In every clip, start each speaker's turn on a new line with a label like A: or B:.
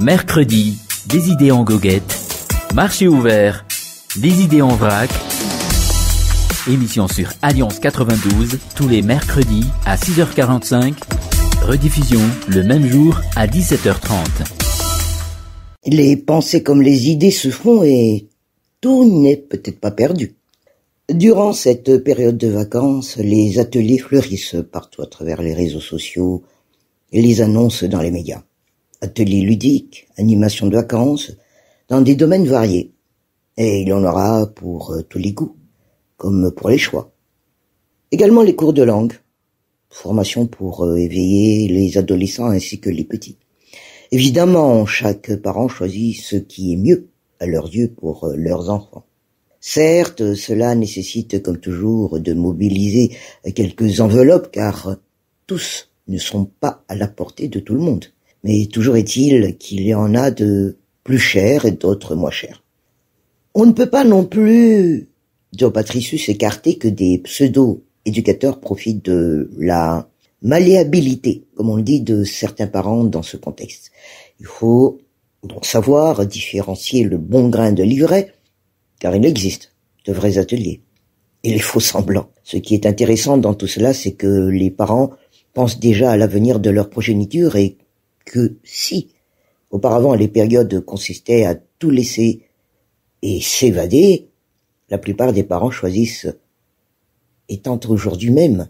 A: Mercredi, des idées en goguette. Marché ouvert, des idées en vrac. Émission sur Alliance 92, tous les mercredis à 6h45. Rediffusion le même jour à 17h30.
B: Les pensées comme les idées se font et tout n'est peut-être pas perdu. Durant cette période de vacances, les ateliers fleurissent partout à travers les réseaux sociaux et les annonces dans les médias. Ateliers ludiques, animations de vacances, dans des domaines variés. Et il y en aura pour tous les goûts, comme pour les choix. Également les cours de langue, formation pour éveiller les adolescents ainsi que les petits. Évidemment, chaque parent choisit ce qui est mieux à leurs yeux pour leurs enfants. Certes, cela nécessite comme toujours de mobiliser quelques enveloppes car tous ne sont pas à la portée de tout le monde. Mais toujours est-il qu'il y en a de plus chers et d'autres moins chers. On ne peut pas non plus, Joe Patricius, écarter que des pseudo-éducateurs profitent de la malléabilité, comme on le dit, de certains parents dans ce contexte. Il faut donc savoir différencier le bon grain de l'ivraie, car il existe de vrais ateliers, et les faux semblants. Ce qui est intéressant dans tout cela, c'est que les parents pensent déjà à l'avenir de leur progéniture et que si, auparavant, les périodes consistaient à tout laisser et s'évader, la plupart des parents choisissent, et tentent aujourd'hui même,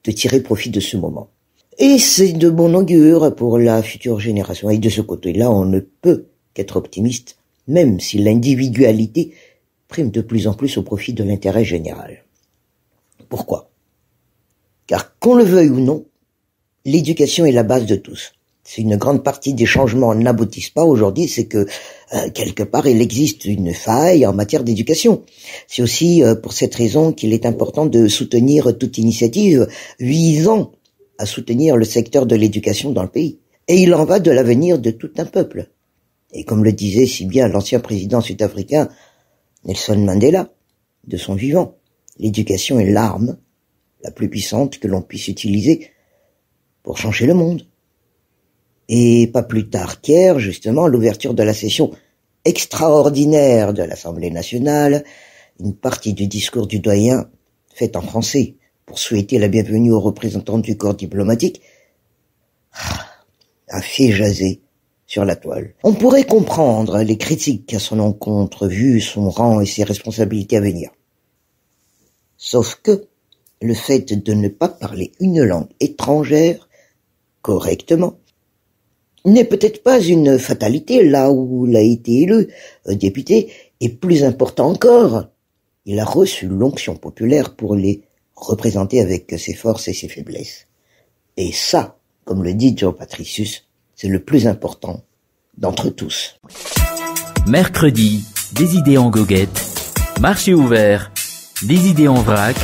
B: de tirer profit de ce moment. Et c'est de bon augure pour la future génération. Et de ce côté-là, on ne peut qu'être optimiste, même si l'individualité prime de plus en plus au profit de l'intérêt général. Pourquoi ? Car qu'on le veuille ou non, l'éducation est la base de tous. Si une grande partie des changements n'aboutissent pas aujourd'hui, c'est que, quelque part, il existe une faille en matière d'éducation. C'est aussi pour cette raison qu'il est important de soutenir toute initiative visant à soutenir le secteur de l'éducation dans le pays. Et il en va de l'avenir de tout un peuple. Et comme le disait si bien l'ancien président sud-africain Nelson Mandela, de son vivant, l'éducation est l'arme la plus puissante que l'on puisse utiliser pour changer le monde. Et pas plus tard qu'hier, justement, l'ouverture de la session extraordinaire de l'Assemblée nationale, une partie du discours du doyen, faite en français, pour souhaiter la bienvenue aux représentants du corps diplomatique, a fait jaser sur la toile. On pourrait comprendre les critiques à son encontre, vu son rang et ses responsabilités à venir. Sauf que le fait de ne pas parler une langue étrangère correctement n'est peut-être pas une fatalité là où il a été élu député, et plus important encore, il a reçu l'onction populaire pour les représenter avec ses forces et ses faiblesses. Et ça, comme le dit Joe Patricius, c'est le plus important d'entre tous.
A: Mercredi, des idées en goguette. Marché ouvert, des idées en vrac.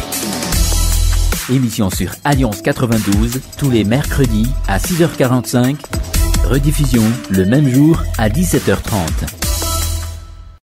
A: Émission sur Alliance 92, tous les mercredis à 6h45. Rediffusion le même jour à 17h30.